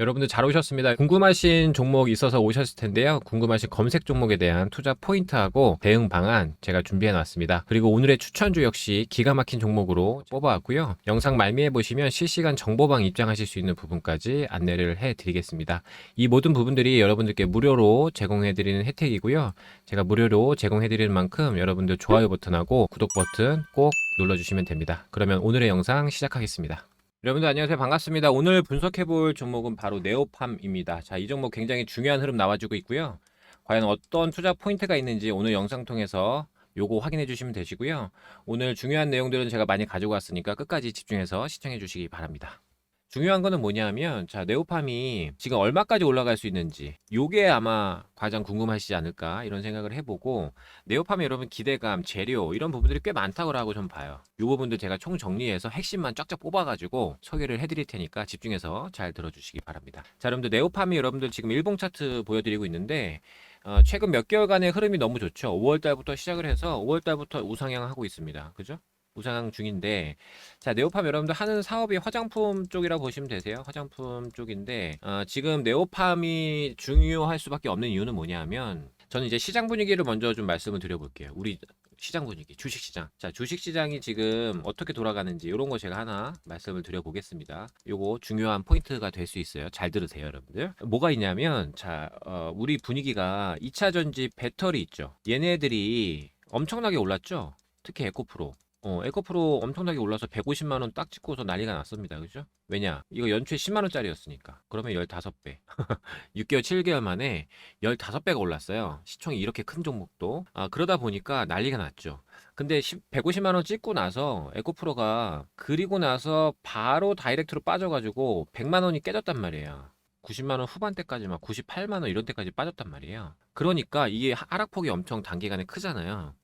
여러분들 잘 오셨습니다. 궁금하신 종목 있어서 오셨을 텐데요. 궁금하신 검색 종목에 대한 투자 포인트하고 대응 방안 제가 준비해 놨습니다. 그리고 오늘의 추천주 역시 기가 막힌 종목으로 뽑아왔고요. 영상 말미에 보시면 실시간 정보방 입장하실 수 있는 부분까지 안내를 해 드리겠습니다. 이 모든 부분들이 여러분들께 무료로 제공해 드리는 혜택이고요. 제가 무료로 제공해 드리는 만큼 여러분들 좋아요 버튼하고 구독 버튼 꼭 눌러주시면 됩니다. 그러면 오늘의 영상 시작하겠습니다. 여러분들 안녕하세요. 반갑습니다. 오늘 분석해볼 종목은 바로 네오팜입니다. 자, 이 종목 굉장히 중요한 흐름 나와주고 있고요. 과연 어떤 투자 포인트가 있는지 오늘 영상 통해서 요거 확인해 주시면 되시고요. 오늘 중요한 내용들은 제가 많이 가지고 왔으니까 끝까지 집중해서 시청해 주시기 바랍니다. 중요한 거는 뭐냐면, 자, 네오팜이 지금 얼마까지 올라갈 수 있는지, 요게 아마 가장 궁금하시지 않을까, 이런 생각을 해보고, 네오팜이 여러분 기대감, 재료, 이런 부분들이 꽤 많다고 좀 봐요. 요 부분들 제가 총 정리해서 핵심만 쫙쫙 뽑아가지고 소개를 해드릴 테니까 집중해서 잘 들어주시기 바랍니다. 자, 여러분들 네오팜이 여러분들 지금 일봉 차트 보여드리고 있는데, 최근 몇 개월간의 흐름이 너무 좋죠. 5월달부터 시작을 해서 5월달부터 우상향하고 있습니다. 그죠? 우상향 중인데, 자, 네오팜 여러분들 하는 사업이 화장품 쪽이라고 보시면 되세요. 화장품 쪽인데, 지금 네오팜이 중요할 수밖에 없는 이유는 뭐냐면, 저는 이제 시장 분위기를 먼저 좀 말씀을 드려볼게요. 우리 시장 분위기, 주식 시장. 자, 주식 시장이 지금 어떻게 돌아가는지 이런 거 제가 하나 말씀을 드려보겠습니다. 요거 중요한 포인트가 될 수 있어요. 잘 들으세요, 여러분들. 뭐가 있냐면, 자, 우리 분위기가 2차 전지 배터리 있죠. 얘네들이 엄청나게 올랐죠. 특히 에코프로. 에코프로 엄청나게 올라서 150만 원 딱 찍고서 난리가 났습니다. 그죠? 왜냐? 이거 연초에 10만 원짜리였으니까. 그러면 15배. 6개월, 7개월 만에 15배가 올랐어요. 시총이 이렇게 큰 종목도. 그러다 보니까 난리가 났죠. 근데 150만 원 찍고 나서 에코프로가 그리고 나서 바로 다이렉트로 빠져가지고 100만 원이 깨졌단 말이에요. 90만 원 후반대까지 막 98만 원 이런 데까지 빠졌단 말이에요. 그러니까 이게 하락폭이 엄청 단기간에 크잖아요.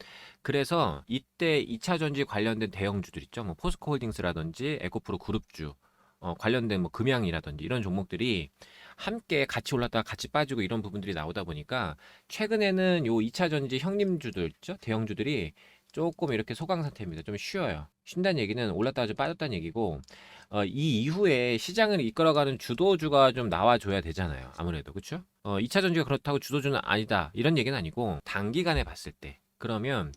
그래서 이때 2차 전지 관련된 대형주들 있죠. 뭐 포스코홀딩스라든지 에코프로 그룹주 관련된 뭐 금양이라든지 이런 종목들이 함께 같이 올랐다가 같이 빠지고 이런 부분들이 나오다 보니까 최근에는 요 2차 전지 형님주들 있죠. 대형주들이 조금 이렇게 소강 상태입니다. 좀 쉬어요. 쉰다는 얘기는 올랐다가 좀 빠졌다는 얘기고 이 이후에 시장을 이끌어가는 주도주가 좀 나와줘야 되잖아요. 아무래도 그렇죠? 2차 전지가 그렇다고 주도주는 아니다 이런 얘기는 아니고 단기간에 봤을 때 그러면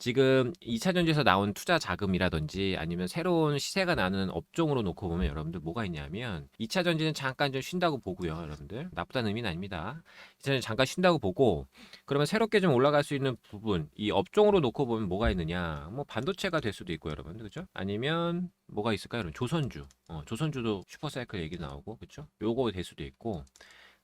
지금 2차 전지에서 나온 투자 자금이라든지 아니면 새로운 시세가 나는 업종으로 놓고 보면 여러분들 뭐가 있냐면 2차 전지는 잠깐 좀 쉰다고 보고요, 여러분들. 나쁘다는 의미는 아닙니다. 2차 전지 잠깐 쉰다고 보고 그러면 새롭게 좀 올라갈 수 있는 부분, 이 업종으로 놓고 보면 뭐가 있느냐? 뭐 반도체가 될 수도 있고 여러분들. 그죠? 아니면 뭐가 있을까요? 여러분? 조선주. 조선주도 슈퍼사이클 얘기 나오고 그렇죠? 요거 될 수도 있고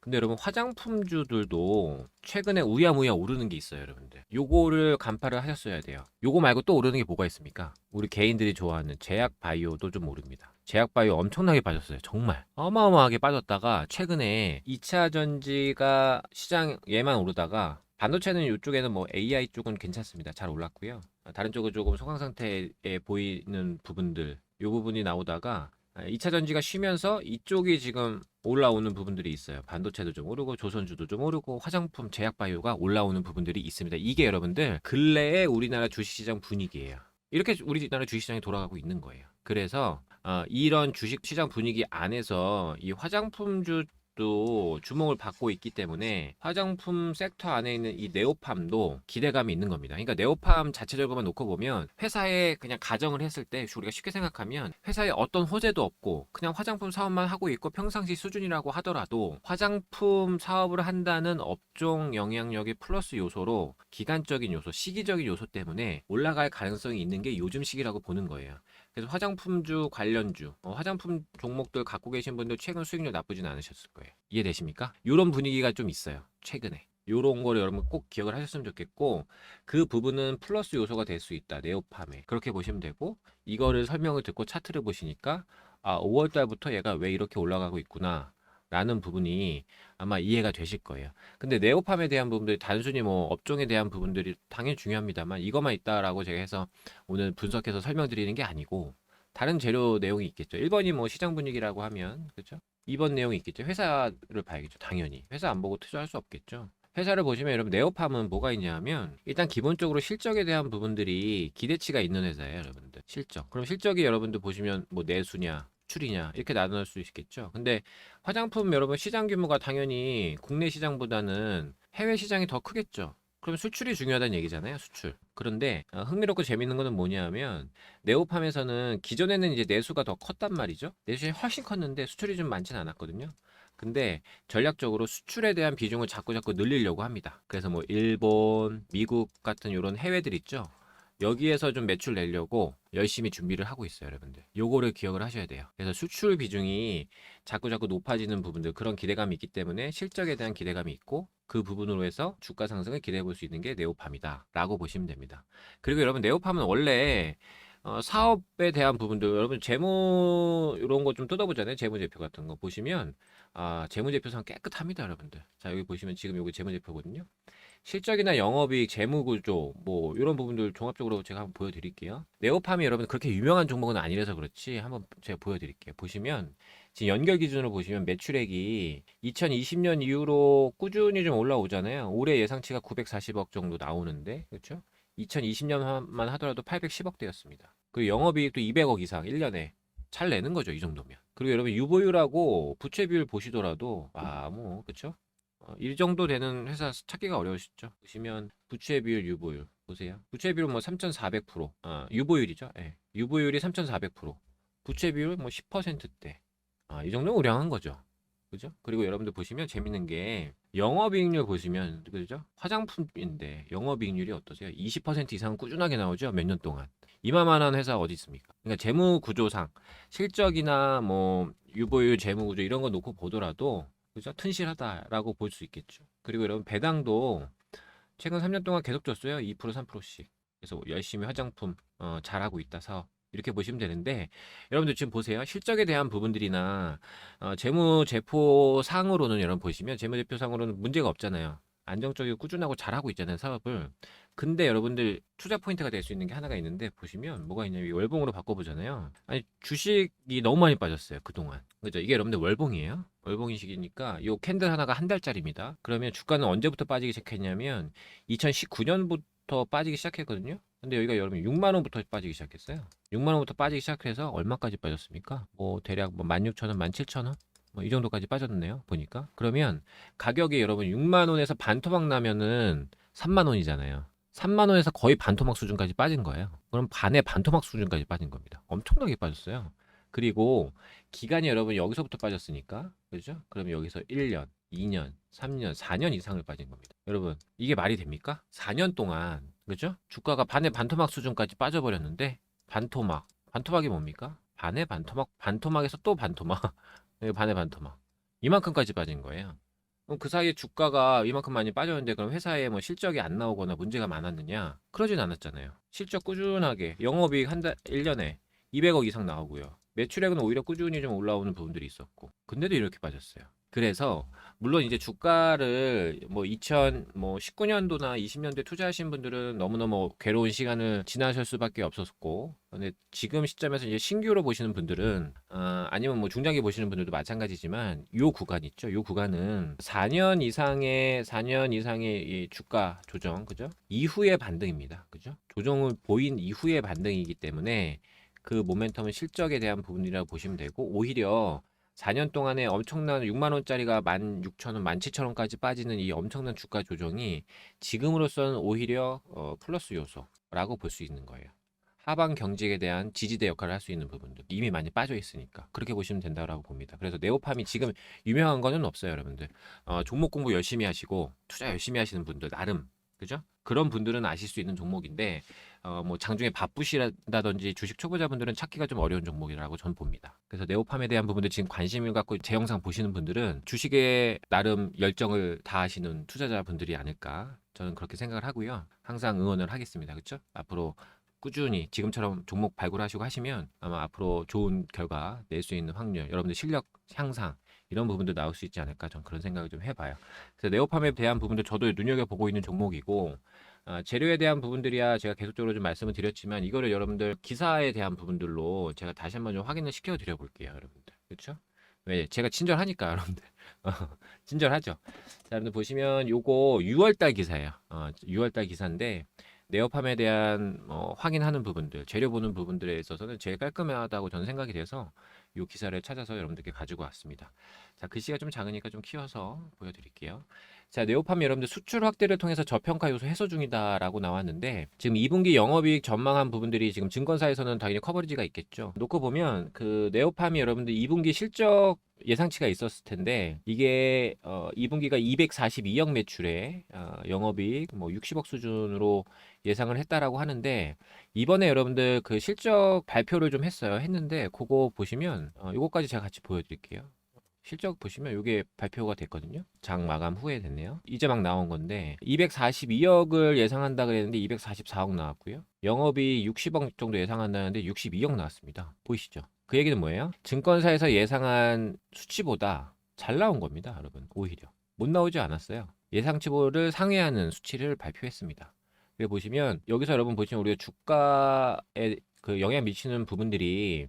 근데 여러분 화장품주들도 최근에 우야무야 오르는 게 있어요, 여러분들. 요거를 간파를 하셨어야 돼요. 요거 말고 또 오르는 게 뭐가 있습니까? 우리 개인들이 좋아하는 제약 바이오도 좀 오릅니다. 제약 바이오 엄청나게 빠졌어요. 정말 어마어마하게 빠졌다가 최근에 2차 전지가 시장 얘만 오르다가 반도체는 이쪽에는 뭐 AI 쪽은 괜찮습니다. 잘 올랐고요. 다른 쪽은 조금 소강 상태에 보이는 부분들 요 부분이 나오다가 2차 전지가 쉬면서 이쪽이 지금 올라오는 부분들이 있어요. 반도체도 좀 오르고 조선주도 좀 오르고 화장품 제약 바이오가 올라오는 부분들이 있습니다. 이게 여러분들 근래의 우리나라 주식시장 분위기예요. 이렇게 우리나라 주식시장이 돌아가고 있는 거예요. 그래서 이런 주식시장 분위기 안에서 이 화장품주 도 주목을 받고 있기 때문에 화장품 섹터 안에 있는 이 네오팜도 기대감이 있는 겁니다. 그러니까 네오팜 자체적으로만 놓고 보면 회사에 그냥 가정을 했을 때 우리가 쉽게 생각하면 회사에 어떤 호재도 없고 그냥 화장품 사업만 하고 있고 평상시 수준이라고 하더라도 화장품 사업을 한다는 업종 영향력의 플러스 요소로 기간적인 요소, 시기적인 요소 때문에 올라갈 가능성이 있는 게 요즘 시기라고 보는 거예요. 그래서 화장품주 관련주, 화장품 종목들 갖고 계신 분들 최근 수익률 나쁘진 않으셨을 거예요. 이해되십니까? 이런 분위기가 좀 있어요. 최근에. 요런 거를 여러분 꼭 기억을 하셨으면 좋겠고 그 부분은 플러스 요소가 될 수 있다. 네오팜에. 그렇게 보시면 되고 이거를 설명을 듣고 차트를 보시니까 5월 달부터 얘가 왜 이렇게 올라가고 있구나. 라는 부분이 아마 이해가 되실 거예요. 근데 네오팜에 대한 부분들이 단순히 뭐 업종에 대한 부분들이 당연히 중요합니다만 이것만 있다라고 제가 해서 오늘 분석해서 설명드리는 게 아니고 다른 재료 내용이 있겠죠. 1번이 뭐 시장 분위기라고 하면 그렇죠? 2번 내용이 있겠죠. 회사를 봐야겠죠. 당연히. 회사 안 보고 투자할 수 없겠죠. 회사를 보시면 여러분 네오팜은 뭐가 있냐면 일단 기본적으로 실적에 대한 부분들이 기대치가 있는 회사예요, 여러분들. 실적. 그럼 실적이 여러분들 보시면 뭐 내수냐, 수출이냐 이렇게 나눌 수 있겠죠. 근데 화장품 여러분 시장 규모가 당연히 국내 시장보다는 해외 시장이 더 크겠죠. 그럼 수출이 중요하다는 얘기잖아요, 수출. 그런데 흥미롭고 재밌는 거는 뭐냐면 네오팜에서는 기존에는 이제 내수가 더 컸단 말이죠. 내수이 훨씬 컸는데 수출이 좀 많진 않았거든요. 근데 전략적으로 수출에 대한 비중을 자꾸 늘리려고 합니다. 그래서 뭐 일본, 미국 같은 이런 해외들 있죠. 여기에서 좀 매출 내려고 열심히 준비를 하고 있어요, 여러분들. 요거를 기억을 하셔야 돼요. 그래서 수출 비중이 자꾸 높아지는 부분들, 그런 기대감이 있기 때문에 실적에 대한 기대감이 있고 그 부분으로 해서 주가 상승을 기대해 볼 수 있는 게 네오팜이다 라고 보시면 됩니다. 그리고 여러분 네오팜은 원래 사업에 대한 부분들 여러분 재무 이런 거 좀 뜯어보잖아요. 재무제표 같은 거 보시면 재무제표상 깨끗합니다, 여러분들. 자, 여기 보시면 지금 여기 재무제표거든요. 실적이나 영업이익, 재무구조 뭐 이런 부분들 종합적으로 제가 한번 보여드릴게요. 네오팜이 여러분 그렇게 유명한 종목은 아니라서 그렇지 한번 제가 보여드릴게요. 보시면 지금 연결 기준으로 보시면 매출액이 2020년 이후로 꾸준히 좀 올라오잖아요. 올해 예상치가 940억 정도 나오는데 그렇죠? 2020년만 하더라도 810억대였습니다. 그리고 영업이익도 200억 이상 1년에 잘 내는 거죠, 이 정도면. 그리고 여러분 유보율하고 부채 비율 보시더라도 뭐 그렇죠? 이 정도 되는 회사 찾기가 어려우시죠? 보시면 부채 비율, 유보율 보세요. 부채 비율 뭐 3,400%, 유보율이죠. 예. 유보율이 3,400%, 부채 비율 뭐 10%대. 이 정도는 우량한 거죠. 그죠? 그리고 여러분들 보시면 재밌는 게 영업이익률 보시면 그죠? 화장품인데 영업이익률이 어떠세요? 20% 이상 꾸준하게 나오죠? 몇 년 동안. 이만한 회사 어디 있습니까? 그러니까 재무 구조상 실적이나 뭐 유보율, 재무 구조 이런 거 놓고 보더라도 그죠? 튼실하다라고 볼 수 있겠죠. 그리고 여러분 배당도 최근 3년 동안 계속 줬어요. 2% 3%씩. 그래서 열심히 화장품 잘하고 있다 사업. 이렇게 보시면 되는데 여러분들 지금 보세요. 실적에 대한 부분들이나 재무제표 상으로는 여러분 보시면 재무제표 상으로는 문제가 없잖아요. 안정적이고 꾸준하고 잘하고 있잖아요, 사업을. 근데 여러분들 투자 포인트가 될 수 있는 게 하나가 있는데 보시면 뭐가 있냐면 월봉으로 바꿔보잖아요. 아니 주식이 너무 많이 빠졌어요, 그동안. 그죠? 이게 여러분들 월봉이에요. 월봉이식이니까 요 캔들 하나가 한 달짜리입니다. 그러면 주가는 언제부터 빠지기 시작했냐면 2019년부터 빠지기 시작했거든요. 근데 여기가 여러분 6만 원부터 빠지기 시작했어요. 6만 원부터 빠지기 시작해서 얼마까지 빠졌습니까? 뭐 대략 뭐 16,000원, 17,000원? 뭐 이 정도까지 빠졌네요. 보니까. 그러면 가격이 여러분 6만 원에서 반토막 나면은 3만 원이잖아요. 3만 원에서 거의 반토막 수준까지 빠진 거예요. 그럼 반의 반토막 수준까지 빠진 겁니다. 엄청나게 빠졌어요. 그리고 기간이 여러분 여기서부터 빠졌으니까 그죠? 그러면 여기서 1년, 2년, 3년, 4년 이상을 빠진 겁니다. 여러분 이게 말이 됩니까? 4년 동안 그죠? 주가가 반의 반토막 수준까지 빠져버렸는데 반토막이 뭡니까? 반의 반토막, 반토막에서 또 반토막 반의 반토막 이만큼까지 빠진 거예요. 그럼 그 사이에 주가가 이만큼 많이 빠졌는데 그럼 회사에 뭐 실적이 안 나오거나 문제가 많았느냐? 그러진 않았잖아요. 실적 꾸준하게 영업이익 한 달, 1년에 200억 이상 나오고요. 매출액은 오히려 꾸준히 좀 올라오는 부분들이 있었고. 근데도 이렇게 빠졌어요. 그래서 물론 이제 주가를 뭐 2019년도나 20년도에 투자하신 분들은 너무너무 괴로운 시간을 지나실 수밖에 없었고 근데 지금 시점에서 이제 신규로 보시는 분들은 아니면 뭐 중장기 보시는 분들도 마찬가지지만 요 구간 있죠. 요 구간은 4년 이상의 이 주가 조정 그죠? 이후의 반등입니다. 그죠? 조정을 보인 이후의 반등이기 때문에 그 모멘텀은 실적에 대한 부분이라고 보시면 되고 오히려 4년 동안에 엄청난 6만 원짜리가 16,000원, 17,000원까지 빠지는 이 엄청난 주가 조정이 지금으로서는 오히려 플러스 요소라고 볼 수 있는 거예요. 하방 경직에 대한 지지대 역할을 할 수 있는 부분들 이미 많이 빠져 있으니까 그렇게 보시면 된다고 봅니다. 그래서 네오팜이 지금 유명한 거는 없어요, 여러분들. 종목 공부 열심히 하시고 투자 열심히 하시는 분들 나름 그죠? 그런 분들은 아실 수 있는 종목인데 뭐 장중에 바쁘시다든지 주식 초보자분들은 찾기가 좀 어려운 종목이라고 저는 봅니다. 그래서 네오팜에 대한 부분들 지금 관심을 갖고 제 영상 보시는 분들은 주식에 나름 열정을 다하시는 투자자분들이 아닐까 저는 그렇게 생각을 하고요. 항상 응원을 하겠습니다. 그렇죠? 앞으로 꾸준히 지금처럼 종목 발굴하시고 하시면 아마 앞으로 좋은 결과 낼 수 있는 확률, 여러분들 실력 향상 이런 부분도 나올 수 있지 않을까 저는 그런 생각을 좀 해봐요. 그래서 네오팜에 대한 부분도 저도 눈여겨보고 있는 종목이고 재료에 대한 부분들이야 제가 계속적으로 좀 말씀을 드렸지만 이거를 여러분들 기사에 대한 부분들로 제가 다시 한번 좀 확인을 시켜 드려 볼게요, 여러분들. 그렇죠? 왜 제가 친절하니까 여러분들 친절하죠. 자, 여러분들 보시면 요거 6월달 기사예요. 6월달 기사인데 네오팜에 대한 확인하는 부분들, 재료 보는 부분들에 있어서는 제일 깔끔하다고 저는 생각이 돼서 이 기사를 찾아서 여러분들께 가지고 왔습니다. 자, 글씨가 좀 작으니까 좀 키워서 보여드릴게요. 자, 네오팜이 여러분들 수출 확대를 통해서 저평가 요소 해소 중이다라고 나왔는데 지금 2분기 영업이익 전망한 부분들이 지금 증권사에서는 당연히 커버리지가 있겠죠. 놓고 보면 그 네오팜이 여러분들 2분기 실적 예상치가 있었을 텐데 이게 2분기가 242억 매출에 영업이익 뭐 60억 수준으로 예상을 했다라고 하는데 이번에 여러분들 그 실적 발표를 좀 했는데 그거 보시면 이거까지 제가 같이 보여드릴게요. 실적 보시면 이게 발표가 됐거든요. 장 마감 후에 됐네요. 이제 막 나온 건데 242억을 예상한다 그랬는데 244억 나왔고요. 영업이 60억 정도 예상한다는데 62억 나왔습니다. 보이시죠? 그 얘기는 뭐예요? 증권사에서 예상한 수치보다 잘 나온 겁니다, 여러분. 오히려 못 나오지 않았어요. 예상치보를 상회하는 수치를 발표했습니다. 그래 보시면 여기서 여러분 보시면 우리가 주가에 그 영향 미치는 부분들이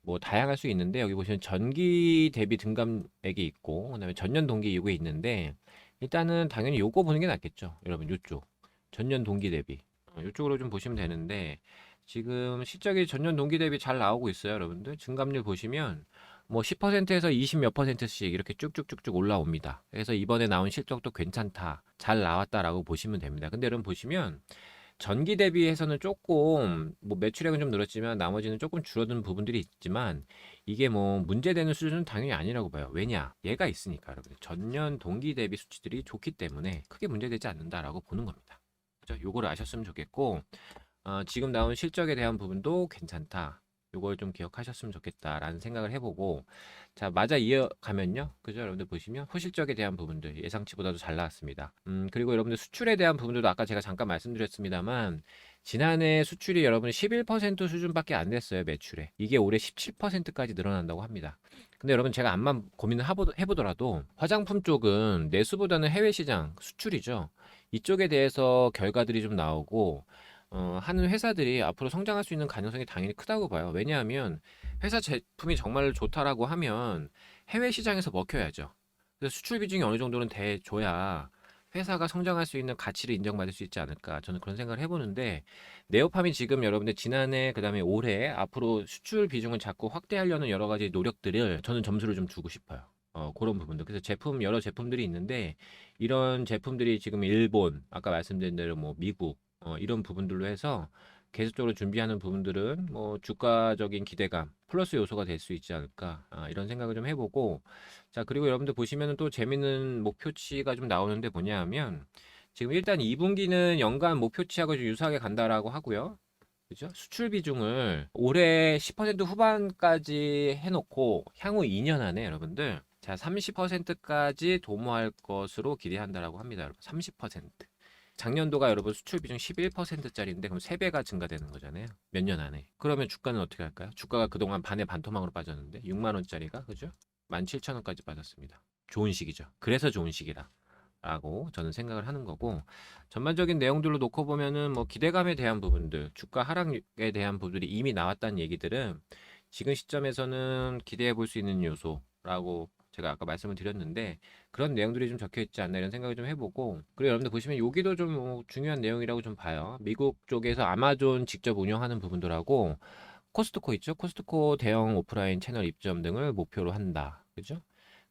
뭐 다양할 수 있는데 여기 보시면 전기 대비 등감액이 있고 그다음에 전년 동기 이게 있는데 일단은 당연히 요거 보는 게 낫겠죠. 여러분 요쪽 전년 동기 대비 요쪽으로 좀 보시면 되는데 지금 실적이 전년 동기 대비 잘 나오고 있어요. 여러분들 증감률 보시면 뭐 10%에서 20 몇 %씩 이렇게 쭉쭉쭉쭉 올라옵니다. 그래서 이번에 나온 실적도 괜찮다. 잘 나왔다라고 보시면 됩니다. 근데 여러분 보시면 전기 대비해서는 조금 뭐 매출액은 좀 늘었지만 나머지는 조금 줄어든 부분들이 있지만 이게 뭐 문제되는 수준은 당연히 아니라고 봐요. 왜냐? 얘가 있으니까 여러분 전년 동기 대비 수치들이 좋기 때문에 크게 문제되지 않는다라고 보는 겁니다. 그죠? 요거를 아셨으면 좋겠고 지금 나온 실적에 대한 부분도 괜찮다. 요걸 좀 기억하셨으면 좋겠다라는 생각을 해보고 자 맞아 이어가면요 그죠 여러분들 보시면 후실적에 대한 부분들 예상치보다도 잘 나왔습니다. 그리고 여러분들 수출에 대한 부분들도 아까 제가 잠깐 말씀드렸습니다만 지난해 수출이 여러분 11% 수준밖에 안 됐어요 매출에. 이게 올해 17%까지 늘어난다고 합니다. 근데 여러분 제가 암만 고민을 해보더라도 화장품 쪽은 내수보다는 해외 시장 수출이죠. 이쪽에 대해서 결과들이 좀 나오고 하는 회사들이 앞으로 성장할 수 있는 가능성이 당연히 크다고 봐요. 왜냐하면 회사 제품이 정말 좋다라고 하면 해외 시장에서 먹혀야죠. 그래서 수출 비중이 어느 정도는 돼줘야 회사가 성장할 수 있는 가치를 인정받을 수 있지 않을까 저는 그런 생각을 해보는데 네오팜이 지금 여러분들 지난해 그다음에 올해 앞으로 수출 비중을 자꾸 확대하려는 여러 가지 노력들을 저는 점수를 좀 주고 싶어요. 그런 부분들. 그래서 여러 제품들이 있는데 이런 제품들이 지금 일본 아까 말씀드린 대로 뭐 미국 이런 부분들로 해서 계속적으로 준비하는 부분들은 뭐 주가적인 기대감 플러스 요소가 될 수 있지 않을까 이런 생각을 좀 해보고 자 그리고 여러분들 보시면은 또 재밌는 목표치가 좀 나오는데 뭐냐 하면 지금 일단 2분기는 연간 목표치하고 좀 유사하게 간다라고 하고요. 그죠? 수출 비중을 올해 10% 후반까지 해놓고 향후 2년 안에 여러분들 자 30%까지 도모할 것으로 기대한다라고 합니다. 여러분 30%. 작년도가 여러분 수출 비중 11%짜리인데 그럼 3배가 증가되는 거잖아요. 몇 년 안에. 그러면 주가는 어떻게 할까요? 주가가 그동안 반의 반토막으로 빠졌는데 6만 원짜리가 그죠? 17,000원까지 빠졌습니다. 좋은 시기죠. 그래서 좋은 시기다. 라고 저는 생각을 하는 거고 전반적인 내용들로 놓고 보면은 뭐 기대감에 대한 부분들 주가 하락에 대한 부분들이 이미 나왔다는 얘기들은 지금 시점에서는 기대해 볼 수 있는 요소라고 제가 아까 말씀을 드렸는데 그런 내용들이 좀 적혀 있지 않나 이런 생각을 좀 해보고 그리고 여러분들 보시면 여기도 좀 중요한 내용이라고 좀 봐요. 미국 쪽에서 아마존 직접 운영하는 부분들하고 코스트코 있죠. 코스트코 대형 오프라인 채널 입점 등을 목표로 한다. 그죠?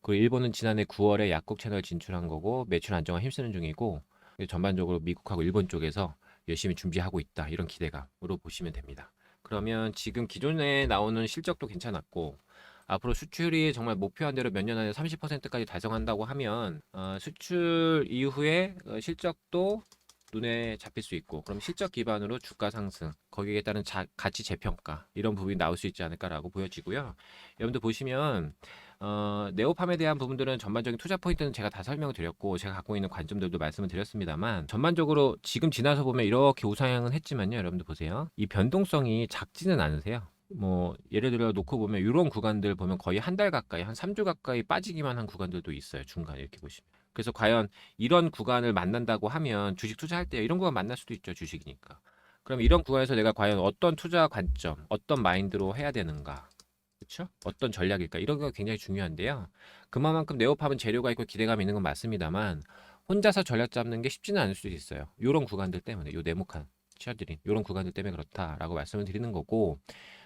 그리고 일본은 지난해 9월에 약국 채널 진출한 거고 매출 안정화 힘쓰는 중이고 전반적으로 미국하고 일본 쪽에서 열심히 준비하고 있다. 이런 기대감으로 보시면 됩니다. 그러면 지금 기존에 나오는 실적도 괜찮았고 앞으로 수출이 정말 목표한 대로 몇 년 안에 30%까지 달성한다고 하면 수출 이후에 실적도 눈에 잡힐 수 있고 그럼 실적 기반으로 주가 상승 거기에 따른 가치 재평가 이런 부분이 나올 수 있지 않을까라고 보여지고요. 여러분들 보시면 네오팜에 대한 부분들은 전반적인 투자 포인트는 제가 다 설명을 드렸고 제가 갖고 있는 관점들도 말씀을 드렸습니다만 전반적으로 지금 지나서 보면 이렇게 우상향은 했지만요. 여러분들 보세요. 이 변동성이 작지는 않으세요. 뭐 예를 들어 놓고 보면 이런 구간들 보면 거의 한 달 가까이 한 3주 가까이 빠지기만 한 구간들도 있어요. 중간 이렇게 보시면. 그래서 과연 이런 구간을 만난다고 하면 주식 투자할 때 이런 구간 만날 수도 있죠. 주식이니까. 그럼 이런 구간에서 내가 과연 어떤 투자 관점, 어떤 마인드로 해야 되는가? 그렇죠? 어떤 전략일까? 이런 게 굉장히 중요한데요. 그만큼 네오팝은 재료가 있고 기대감이 있는 건 맞습니다만 혼자서 전략 잡는 게 쉽지는 않을 수도 있어요. 이런 구간들 때문에 요 네모칸 치어드린 이런 구간들 때문에 그렇다라고 말씀을 드리는 거고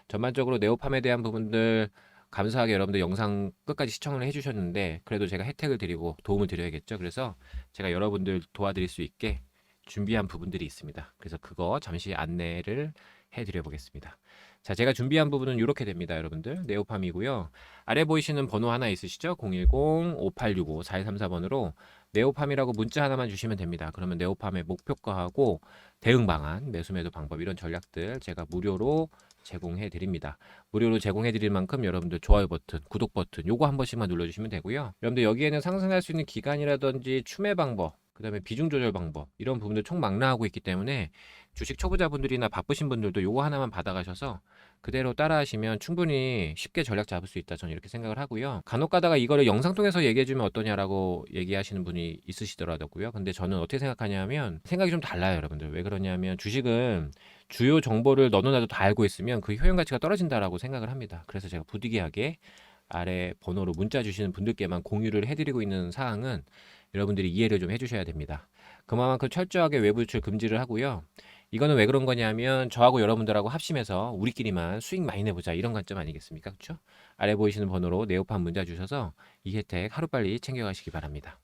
전반적으로 네오팜에 대한 부분들 감사하게 여러분들 영상 끝까지 시청을 해주셨는데 그래도 제가 혜택을 드리고 도움을 드려야겠죠. 그래서 제가 여러분들 도와드릴 수 있게 준비한 부분들이 있습니다. 그래서 그거 잠시 안내를 해드려 보겠습니다. 자, 제가 준비한 부분은 이렇게 됩니다. 여러분들 네오팜이고요. 아래 보이시는 번호 하나 있으시죠? 010-5865-4134번으로 네오팜이라고 문자 하나만 주시면 됩니다. 그러면 네오팜의 목표가하고 대응 방안, 매수 매도 방법 이런 전략들 제가 무료로 제공해 드립니다. 무료로 제공해 드릴 만큼 여러분들 좋아요 버튼, 구독 버튼 요거 한 번씩만 눌러주시면 되고요. 여러분들 여기에는 상승할 수 있는 기간이라든지 추매 방법, 그 다음에 비중 조절 방법 이런 부분들 총 망라하고 있기 때문에 주식 초보자분들이나 바쁘신 분들도 요거 하나만 받아가셔서 그대로 따라하시면 충분히 쉽게 전략 잡을 수 있다 저는 이렇게 생각을 하고요. 간혹 가다가 이거를 영상 통해서 얘기해주면 어떠냐라고 얘기하시는 분이 있으시더라고요. 근데 저는 어떻게 생각하냐면 생각이 좀 달라요. 여러분들 왜 그러냐면 주식은 주요 정보를 너도 나도 다 알고 있으면 그 효용 가치가 떨어진다라고 생각을 합니다. 그래서 제가 부득이하게 아래 번호로 문자 주시는 분들께만 공유를 해드리고 있는 사항은 여러분들이 이해를 좀 해주셔야 됩니다. 그만큼 철저하게 외부 유출 금지를 하고요. 이거는 왜 그런 거냐면 저하고 여러분들하고 합심해서 우리끼리만 수익 많이 내보자 이런 관점 아니겠습니까? 그렇죠? 아래 보이시는 번호로 네오팜 문자 주셔서 이 혜택 하루빨리 챙겨가시기 바랍니다.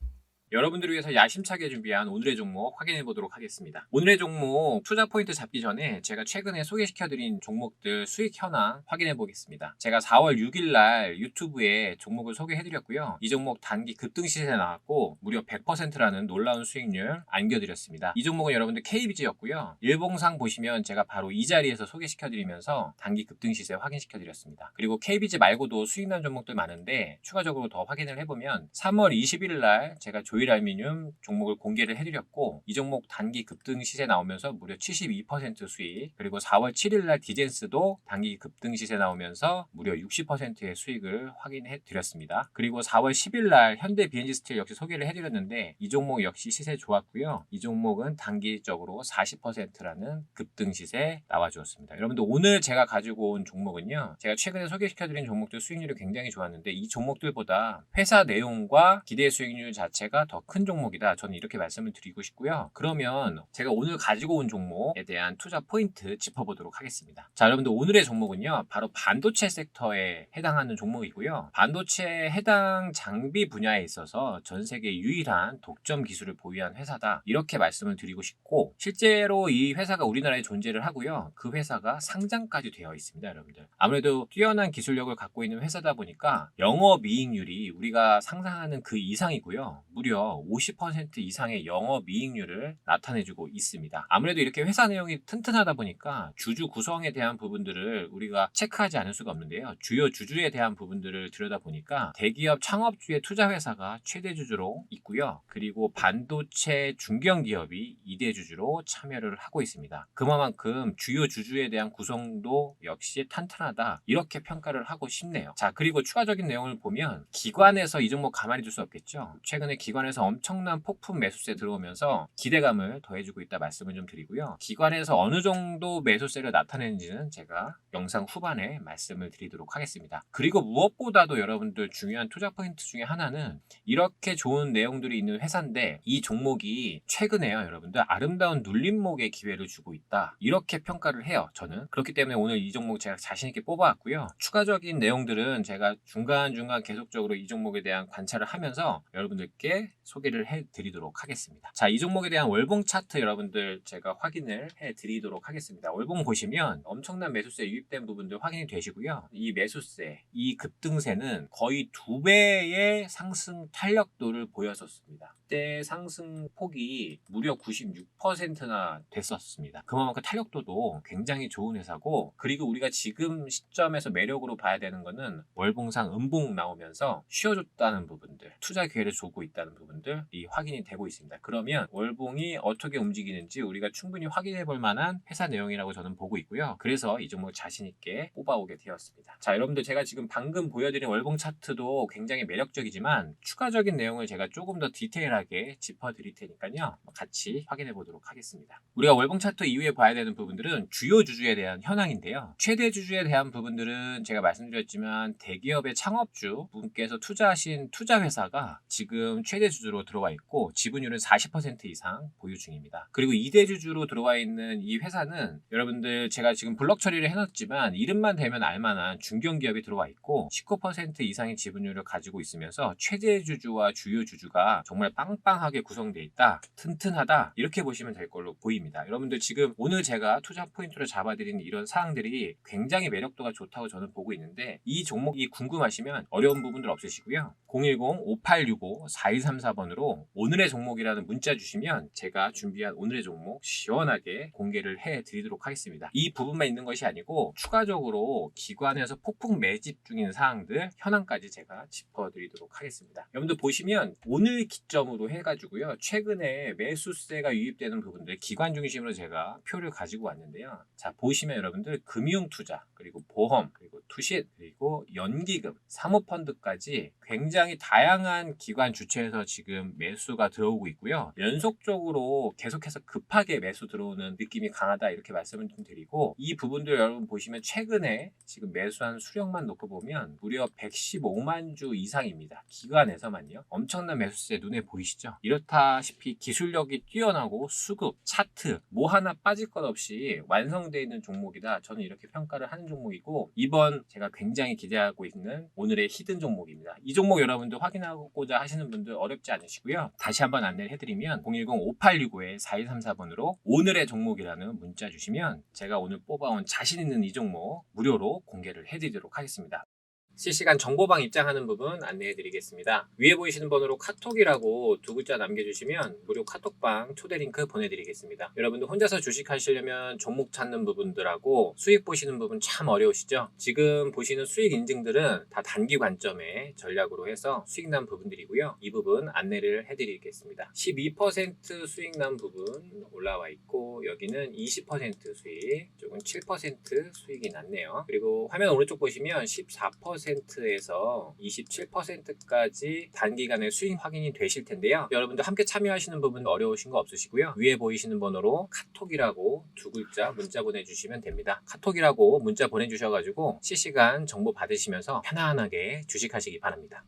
여러분들을 위해서 야심차게 준비한 오늘의 종목 확인해 보도록 하겠습니다. 오늘의 종목 투자 포인트 잡기 전에 제가 최근에 소개시켜드린 종목들 수익 현황 확인해 보겠습니다. 제가 4월 6일 날 유튜브에 종목을 소개해드렸고요. 이 종목 단기 급등 시세에 나왔고 무려 100%라는 놀라운 수익률 안겨드렸습니다. 이 종목은 여러분들 KBG였고요. 일봉상 보시면 제가 바로 이 자리에서 소개시켜드리면서 단기 급등 시세 확인시켜드렸습니다. 그리고 KBG 말고도 수익 난 종목들 많은데 추가적으로 더 확인을 해보면 3월 21일 날 제가 조일알미늄 종목을 공개를 해드렸고 이 종목 단기 급등 시세 나오면서 무려 72% 수익, 그리고 4월 7일 날 디젠스도 단기 급등 시세 나오면서 무려 60%의 수익을 확인해 드렸습니다. 그리고 4월 10일 날 현대 BNG 스틸 역시 소개를 해드렸는데 이 종목 역시 시세 좋았고요. 이 종목은 단기적으로 40%라는 급등 시세 나와주었습니다. 여러분들 오늘 제가 가지고 온 종목은요, 제가 최근에 소개시켜드린 종목들 수익률이 굉장히 좋았는데 이 종목들보다 회사 내용과 기대 수익률 자체가 더 큰 종목이다. 저는 이렇게 말씀을 드리고 싶고요. 그러면 제가 오늘 가지고 온 종목에 대한 투자 포인트 짚어보도록 하겠습니다. 자, 여러분들 오늘의 종목은요, 바로 반도체 섹터에 해당하는 종목이고요. 반도체 해당 장비 분야에 있어서 전 세계 유일한 독점 기술을 보유한 회사다. 이렇게 말씀을 드리고 싶고, 실제로 이 회사가 우리나라에 존재를 하고요. 그 회사가 상장까지 되어 있습니다. 여러분들. 아무래도 뛰어난 기술력을 갖고 있는 회사다 보니까 영업이익률이 우리가 상상하는 그 이상이고요. 무려 50% 이상의 영업이익률을 나타내주고 있습니다. 아무래도 이렇게 회사 내용이 튼튼하다 보니까 주주 구성에 대한 부분들을 우리가 체크하지 않을 수가 없는데요. 주요 주주에 대한 부분들을 들여다보니까 대기업 창업주의 투자회사가 최대 주주로 있고요. 그리고 반도체 중견기업이 2대 주주로 참여를 하고 있습니다. 그만큼 주요 주주에 대한 구성도 역시 탄탄하다. 이렇게 평가를 하고 싶네요. 자, 그리고 추가적인 내용을 보면 기관에서 이 종목 가만히 둘 수 없겠죠. 최근에 기관에서 엄청난 폭풍 매수세 들어오면서 기대감을 더해주고 있다 말씀을 좀 드리고요. 기관에서 어느 정도 매수세를 나타내는지는 제가 영상 후반에 말씀을 드리도록 하겠습니다. 그리고 무엇보다도 여러분들 중요한 투자 포인트 중에 하나는 이렇게 좋은 내용들이 있는 회사인데 이 종목이 최근에요, 여러분들 아름다운 눌림목의 기회를 주고 있다. 이렇게 평가를 해요, 저는. 그렇기 때문에 오늘 이 종목 제가 자신있게 뽑아왔고요. 추가적인 내용들은 제가 중간중간 계속적으로 이 종목에 대한 관찰을 하면서 여러분들께 소개를 해드리도록 하겠습니다. 자, 이 종목에 대한 월봉 차트 여러분들 제가 확인을 해드리도록 하겠습니다. 월봉 보시면 엄청난 매수세 유입된 부분들 확인이 되시고요. 이 매수세, 이 급등세는 거의 2배의 상승 탄력도를 보였었습니다. 그때 상승 폭이 무려 96%나 됐었습니다. 그만큼 탄력도도 굉장히 좋은 회사고, 그리고 우리가 지금 시점에서 매력으로 봐야 되는 거는 월봉상 음봉 나오면서 쉬어줬다는 부분들, 투자 기회를 주고 있다는 부분들이 확인이 되고 있습니다. 그러면 월봉이 어떻게 움직이는지 우리가 충분히 확인해 볼 만한 회사 내용이라고 저는 보고 있고요. 그래서 이 종목 자신 있게 뽑아오게 되었습니다. 자, 여러분들 제가 지금 방금 보여드린 월봉 차트도 굉장히 매력적이지만 추가적인 내용을 제가 조금 더 디테일하게 짚어드릴 테니까요. 같이 확인해 보도록 하겠습니다. 우리가 월봉 차트 이후에 봐야 되는 부분들은 주요 주주에 대한 현황인데요. 최대 주주에 대한 부분들은 제가 말씀드렸지만 대기업의 창업주 분께서 투자하신 투자회사가 지금 최대 주주 대주주로 들어와 있고 지분율은 40% 이상 보유 중입니다. 그리고 2대주주로 들어와 있는 이 회사는 여러분들 제가 지금 블록 처리를 해놨지만 이름만 대면 알만한 중견기업이 들어와 있고 19% 이상의 지분율을 가지고 있으면서 최대주주와 주요 주주가 정말 빵빵하게 구성되어 있다, 튼튼하다, 이렇게 보시면 될 걸로 보입니다. 여러분들 지금 오늘 제가 투자 포인트로 잡아드린 이런 사항들이 굉장히 매력도가 좋다고 저는 보고 있는데 이 종목이 궁금하시면 어려운 부분들 없으시고요. 010-5865-4134번으로 오늘의 종목이라는 문자 주시면 제가 준비한 오늘의 종목 시원하게 공개를 해드리도록 하겠습니다. 이 부분만 있는 것이 아니고 추가적으로 기관에서 폭풍 매집 중인 사항들 현황까지 제가 짚어드리도록 하겠습니다. 여러분들 보시면 오늘 기점으로 해가지고요, 최근에 매수세가 유입되는 부분들 기관 중심으로 제가 표를 가지고 왔는데요. 자, 보시면 여러분들 금융투자, 그리고 보험, 그리고 투신, 그리고 연기금, 사모펀드까지 굉장히 다양한 기관 주체에서 지금 매수가 들어오고 있고요. 연속적으로 계속해서 급하게 매수 들어오는 느낌이 강하다, 이렇게 말씀을 좀 드리고, 이 부분들 여러분 보시면 최근에 지금 매수한 수량만 놓고 보면 무려 115만 주 이상입니다. 기관에서만요. 엄청난 매수세 눈에 보이시죠? 이렇다시피 기술력이 뛰어나고 수급, 차트 뭐 하나 빠질 것 없이 완성되어 있는 종목이다, 저는 이렇게 평가를 하는 종목이고, 이번 제가 굉장히 기대하고 있는 오늘의 히든 종목입니다. 이 종목 여러분들 확인하고자 하시는 분들 어렵지 않으시고요. 다시 한번 안내를 해드리면 010-5865-4134번으로 오늘의 종목이라는 문자 주시면 제가 오늘 뽑아온 자신 있는 이 종목 무료로 공개를 해드리도록 하겠습니다. 실시간 정보방 입장하는 부분 안내해 드리겠습니다. 위에 보이시는 번호로 카톡이라고 두 글자 남겨주시면 무료 카톡방 초대 링크 보내드리겠습니다. 여러분들 혼자서 주식하시려면 종목 찾는 부분들하고 수익 보시는 부분 참 어려우시죠? 지금 보시는 수익 인증들은 다 단기 관점의 전략으로 해서 수익 난 부분들이고요. 이 부분 안내를 해드리겠습니다. 12% 수익 난 부분 올라와 있고, 여기는 20% 수익, 이쪽은 7% 수익이 났네요. 그리고 화면 오른쪽 보시면 14%에서 27%까지 단기간에 수익 확인이 되실 텐데요. 여러분들 함께 참여하시는 부분 어려우신 거 없으시고요. 위에 보이시는 번호로 카톡이라고 두 글자 문자 보내주시면 됩니다. 카톡이라고 문자 보내주셔가지고 실시간 정보 받으시면서 편안하게 주식하시기 바랍니다.